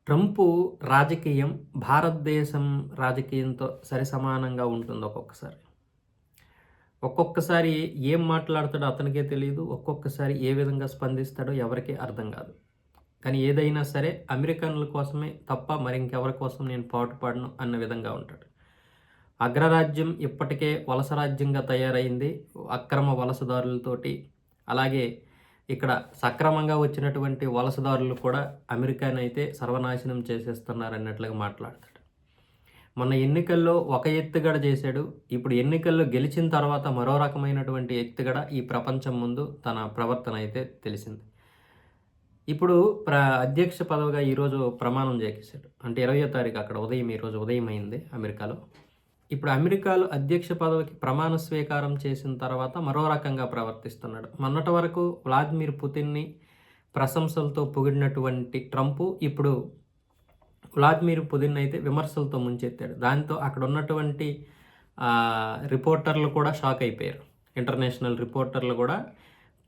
Trump రాజకీయం భారతదేశం రాజకీయంతో సరిసమానంగా ఉంటుంది ఒక్కొక్కసారి. ఒక్కొక్కసారి ఏం మాట్లాడతాడో అతనికే తెలీదు. ఒక్కొక్కసారి ఏ విధంగా స్పందిస్తాడో ఎవరికీ అర్థం కాదు. కానీ ఏదైనా సరే అమెరికన్ల కోసమే తప్ప మరింకెవరి కోసం నేను పాటుపడను అన్న విధంగా ఉంటాడు. అగ్రరాజ్యం ఇప్పటికే వలస రాజ్యంగా తయారైంది. అక్రమ వలసదారులతోటి. అలాగే ఇక్కడ సక్రమంగా వచ్చినటువంటి వలసదారులు కూడా అమెరికానైతే సర్వనాశనం చేసేస్తున్నారన్నట్లుగా మాట్లాడతాడు. మొన్న ఎన్నికల్లో ఒక ఎత్తుగడ చేశాడు. ఇప్పుడు ఎన్నికల్లో గెలిచిన తర్వాత మరో రకమైనటువంటి ఎత్తుగడ ఈ ప్రపంచం ముందు తన ప్రవర్తన అయితే తెలిసింది. ఇప్పుడు అధ్యక్ష పదవిగా ఈరోజు ప్రమాణం చేసేశాడు. అంటే 20వ తారీఖు అక్కడ ఈరోజు ఉదయం అయింది అమెరికాలో. ఇప్పుడు అమెరికాలో అధ్యక్ష పదవికి ప్రమాణ స్వీకారం చేసిన తర్వాత మరో రకంగా ప్రవర్తిస్తున్నాడు. మొన్నటి వరకు వ్లాదిమిర్ పుతిన్ని ప్రశంసలతో పొగిడినటువంటి ట్రంపు ఇప్పుడు వ్లాదిమిర్ పుతిన్ అయితే విమర్శలతో ముంచెత్తాడు. దాంతో అక్కడ ఉన్నటువంటి రిపోర్టర్లు కూడా షాక్ అయిపోయారు. ఇంటర్నేషనల్ రిపోర్టర్లు కూడా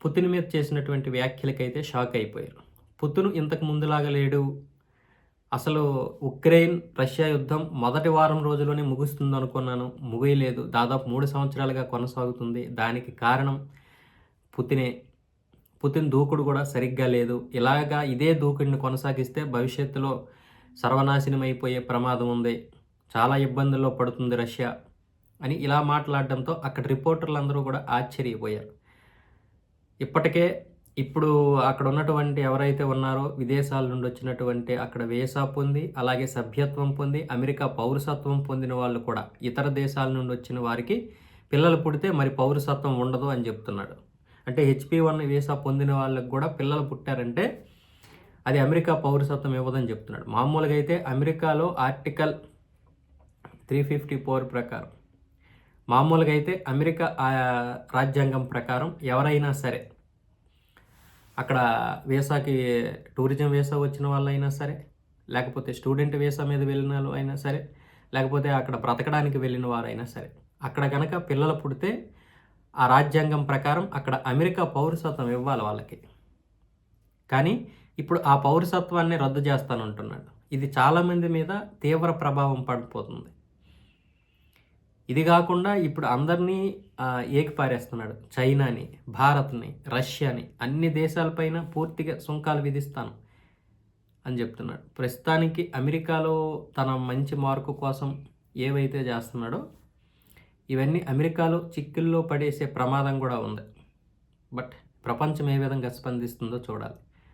పుతిన్ మీద చేసినటువంటి వ్యాఖ్యలకైతే షాక్ అయిపోయారు. పుతిన్ ఇంతకు ముందులాగా లేడు. అసలు ఉక్రెయిన్ రష్యా యుద్ధం మొదటి వారం రోజుల్లోనే ముగుస్తుంది అనుకున్నాను, ముగియలేదు. దాదాపు 3 సంవత్సరాలుగా కొనసాగుతుంది. దానికి కారణం పుతినే. పుతిన్ దూకుడు కూడా సరిగ్గా లేదు. ఇదే దూకుడిని కొనసాగిస్తే భవిష్యత్తులో సర్వనాశనం అయిపోయే ప్రమాదం ఉంది. చాలా ఇబ్బందుల్లో పడుతుంది రష్యా అని ఇలా మాట్లాడడంతో అక్కడ రిపోర్టర్లు అందరూ కూడా ఆశ్చర్యపోయారు. ఇప్పుడు అక్కడ ఉన్నటువంటి ఎవరైతే ఉన్నారో విదేశాల నుండి వచ్చినటువంటి అక్కడ వీసా పొంది అలాగే సభ్యత్వం పొంది అమెరికా పౌరసత్వం పొందిన వాళ్ళు కూడా ఇతర దేశాల నుండి వచ్చిన వారికి పిల్లలు పుడితే మరి పౌరసత్వం ఉండదు అని చెప్తున్నాడు. అంటే HP1 వీసా పొందిన వాళ్ళకి కూడా పిల్లలు పుట్టారంటే అది అమెరికా పౌరసత్వం ఇవ్వదని చెప్తున్నాడు. మామూలుగా అయితే అమెరికాలో ఆర్టికల్ 354 ప్రకారం మామూలుగా అయితే అమెరికా రాజ్యాంగం ప్రకారం ఎవరైనా సరే అక్కడ వీసాకి టూరిజం వీసా వచ్చిన వాళ్ళైనా సరే, లేకపోతే స్టూడెంట్ వీసా మీద వెళ్ళిన వాళ్ళు అయినా సరే, లేకపోతే అక్కడ బ్రతకడానికి వెళ్ళిన వారైనా సరే, అక్కడ కనుక పిల్లలు పుడితే ఆ రాజ్యాంగం ప్రకారం అక్కడ అమెరికా పౌరసత్వం ఇవ్వాలి వాళ్ళకి. కానీ ఇప్పుడు ఆ పౌరసత్వాన్ని రద్దు చేస్తానంటున్నాడు. ఇది చాలామంది మీద తీవ్ర ప్రభావం పడిపోతుంది. ఇది కాకుండా ఇప్పుడు అందరినీ ఏకిపారేస్తున్నాడు. చైనాని, భారత్ని, రష్యాని, అన్ని దేశాలపైన పూర్తిగా సుంకాలు విధిస్తాను అని చెప్తున్నాడు. ప్రస్తుతానికి అమెరికాలో తన మంచి మార్కు కోసం ఏవైతే చేస్తున్నాడో ఇవన్నీ అమెరికాలో చిక్కుల్లో పడేసే ప్రమాదం కూడా ఉంది. బట్ ప్రపంచం ఏ విధంగా స్పందిస్తుందో చూడాలి.